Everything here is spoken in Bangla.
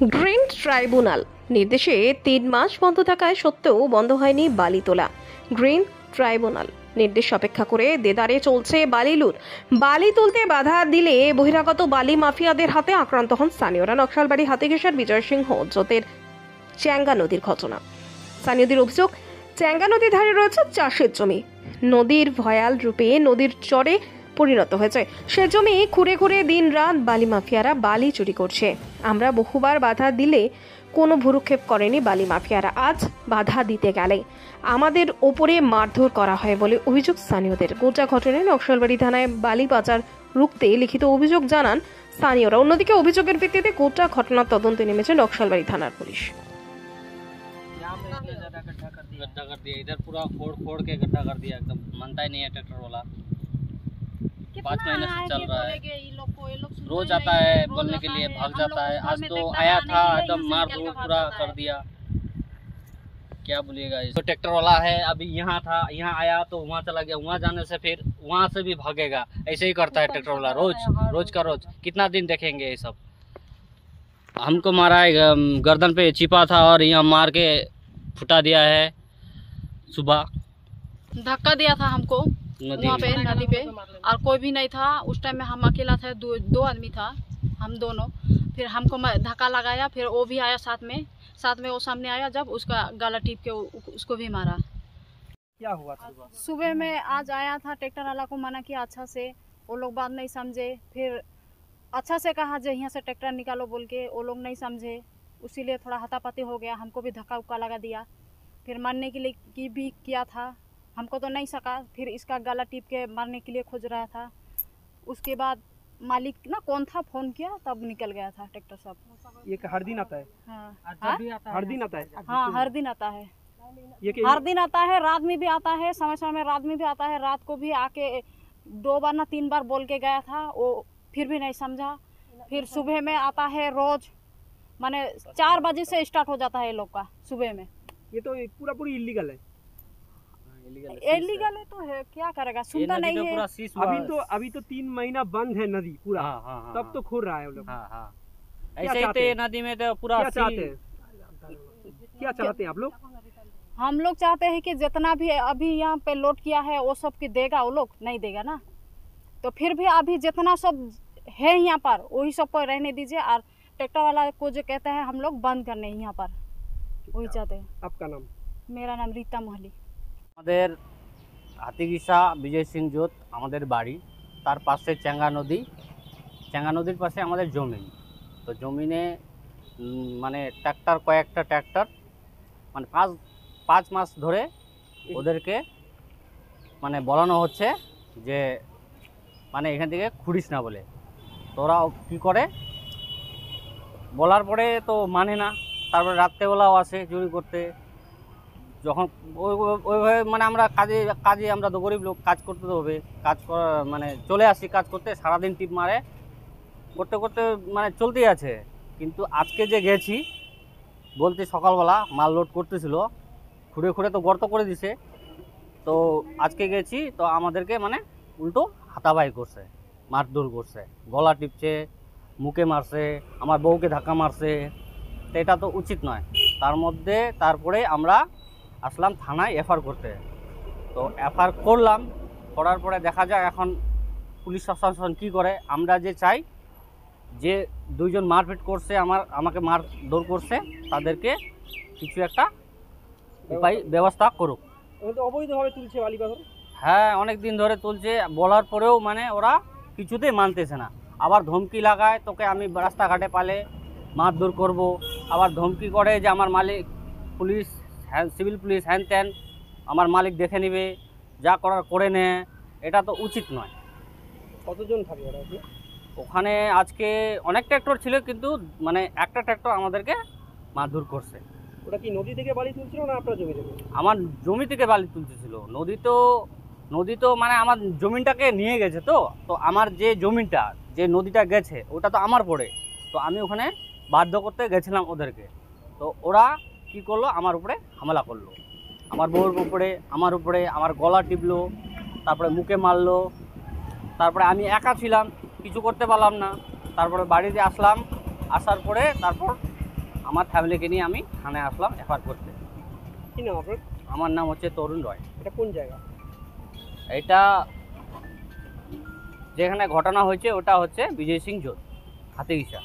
গ্রিন ট্রাইব্যুনাল নির্দেশে 3 মাস বন্ধ থাকায় সত্ত্বেও বন্ধ হয়নি বালি তোলা। গ্রিন ট্রাইব্যুনাল নির্দেশ অপেক্ষা করে দেদারে চলছে বালি লুট। বালি তুলতে বাধা দিলে বহিরাগত বালি মাফিয়াদের হাতে আক্রান্ত হন স্থানীয়রা। নকশালবাড়ি হাতিঘেশার বিজয় সিংহ জোতের চ্যাঙ্গা নদীর ঘটনা। স্থানীয়দের অভিযোগ, চ্যাঙ্গা নদীর ধারে রয়েছে চাষের জমি। নদীর ভয়াল রূপে নদীর চরে পরিণত হয়েছে। সে জমি খুঁড়ে খুঁড়ে দিন রাত বালি মাফিয়ারা বালি চুরি করছে। আমরা বহুবার বাধা দিলে কোনো ভ্রুক্ষেপ করেনি বালি মাফিয়ারা। আজ বাধা দিতে গেলে আমাদের ওপরে মারধর করা হয় বলে অভিযোগ স্থানীয়দের। গোটা ঘটনায় নকশালবাড়ি থানায় বালি পাচার রুখতে লিখিত অভিযোগ জানান স্থানীয়রা। অন্যদিকে অভিযোগের ভিত্তিতে গোটা ঘটনার তদন্তে নেমেছে নকশালবাড়ি থানার পুলিশ। गड्ढा कर दिया, इधर पूरा फोड़ के गड्ढा कर दिया, एकदम मानता ही नहीं है ट्रैक्टर वाला। 5 महीने से चल रहा है, रोज आता है बोलने के लिए, भाग जाता है। आज तो आया था, एकदम मार धूल पूरा कर दिया। क्या बोलिएगा, तो ट्रैक्टर वाला है, अभी यहाँ था, यहाँ आया तो वहाँ चला गया, वहाँ जाने से फिर वहाँ से भी भागेगा। ऐसे ही करता है ट्रैक्टर वाला, रोज का रोज। कितना दिन देखेंगे ये सब। हमको मारा है, गर्दन पे छिपा था और यहाँ मार के फुटा दिया है। सुबह धक्का दिया था हमको वहाँ पे नदी पे, और कोई भी नहीं था उस टाइम में। हम अकेला था, दो आदमी था, हम दोनों। फिर हमको धक्का लगाया, फिर वो भी आया साथ में वो सामने आया, जब उसका गला टीप के उसको भी मारा। क्या हुआ था? सुबह में आज आया था, ट्रैक्टर वाला को मना किया अच्छा से, वो लोग बात नहीं समझे। फिर अच्छा से कहा जो यहाँ से ट्रैक्टर निकालो बोल के, वो लोग नहीं समझे, उसीलिए थोड़ा हाथापाती हो गया। हमको भी धक्का उक्का लगा दिया। फिर मारने के लिए भी किया था, हमको तो नहीं सका। फिर इसका गला टीप के मारने के लिए खोज रहा था। उसके बाद मालिक ना कौन था फोन किया, तब निकल गया था ट्रैक्टर सब। ये हर दिन आता है? हाँ, हर दिन आता है? हाँ हर दिन आता है। ये हर दिन आता है, रात में भी आता है, समय समय में रात में भी आता है। रात को भी आके 2 बार ना 3 बार बोल के गया था, वो फिर भी नहीं समझा। फिर सुबह में आता है रोज, माने 4 बजे से स्टार्ट हो जाता है ये लोग का सुबह में। ये तो पूरी इलीगल है। इलीगल है तो है, क्या करेगा, सुनता नहीं है। अभी तो 3 महीना बंद है नदी पूरा। तब तो खुद रहा है वो लोग। ऐसे ही थे नदी में तो पूरा। क्या चाहते हैं आप लोग? हम लोग चाहते हैं कि जितना भी अभी यहाँ पे लोड किया है वो सब की देगा, वो लोग नहीं देगा ना। तो फिर भी अभी जितना सब है यहाँ पर वही सब पर रहने दीजिए, और ट्रैक्टर वाला को जो कहता है हम लोग बंद करने यहाँ पर, वही चाहते हैं। आपका नाम? मेरा नाम रीता मोहली। আমাদের হাতিঘিসা বিজয় সিং জোত আমাদের বাড়ি, তার পাশে চ্যাঙ্গা নদী। চ্যাঙ্গা নদীর পাশে আমাদের জমি। তো জমিনে মানে কয়েকটা ট্র্যাক্টর মানে 5 মাস ধরে ওদেরকে মানে বলানো হচ্ছে যে মানে এখান থেকে খুঁড়িস না বলে। তো ওরা কী করে, বলার পরে তো মানে না। তারপরে রাত্রেবেলাও আসে চুরি করতে। যখন ওইভাবে মানে আমরা কাজে আমরা তো গরিব লোক, কাজ করতে তো হবে। কাজ করা মানে চলে আসি কাজ করতে, সারাদিন টিপ মারে করতে করতে মানে চলতেই আছে। কিন্তু আজকে যে গেছি বলতে, সকালবেলা মাল লোড করতেছিল, খুঁড়ে খুঁড়ে তো গর্ত করে দিছে। তো আজকে গেছি তো আমাদেরকে মানে উল্টো হাতাবাই করছে, মারধর করছে, গলা টিপছে, মুখে মারছে, আমার বউকে ধাক্কা মারছে। তো এটা তো উচিত নয়। তারপরে আমরা আসলাম থানায় এফআইআর করতে। তো এফআইআর করলাম, করার পরে দেখা যায় এখন পুলিশ প্রশাসন কী করে। আমরা যে চাই যে 2 জন মারপিট করছে, আমাকে মারধর করছে, তাদেরকে কিছু একটা উপায় ব্যবস্থা করুক। অবৈধভাবে তুলছে বালি পাথর। হ্যাঁ, অনেক দিন ধরে তুলছে, বলার পরেও মানে ওরা কিছুতেই মানতেছে না। আবার ধমকি লাগায়, তোকে আমি রাস্তাঘাটে পালে মারধর করব। আবার ধমকি করে যে আমার মালিক পুলিশ, সিভিল পুলিশ, হ্যান ত্যান, আমার মালিক দেখে নেবে, যা করার করে নে। এটা তো উচিত নয়। কতজন থাকে ওরা? ওখানে আজকে অনেক ট্র্যাক্টর ছিল, কিন্তু মানে একটা ট্র্যাক্টর আমাদেরকে মারধর করছে। ওটা কি নদী থেকে বালি তুলছিল না আপনার জমি থেকে? আমার জমি থেকে বালি তুলতেছিল। নদী তো মানে আমার জমিটাকে নিয়ে গেছে। তো আমার যে জমিটা, যে নদীটা গেছে, ওটা তো আমার পড়ে। তো আমি ওখানে বাধ্য করতে গেছিলাম ওদেরকে। তো ওরা কি করলো, আমার উপরে হামলা করলো, আমার বউর উপরে, আমার গলা টিপলো, তারপরে মুখে মারলো। তারপরে আমি একা ছিলাম, কিছু করতে পারলাম না। তারপরে বাড়িতে আসলাম, আসার পরে তারপর আমার ফ্যামিলিকে নিয়ে আমি থানায় আসলাম এফআইআর করতে। কি নাম আপনার? আমার নাম হচ্ছে তরুণ রয়। এটা কোন জায়গা? এটা যেখানে ঘটনা হয়েছে ওটা হচ্ছে বিজয় সিং জোট, হাতিগিসা।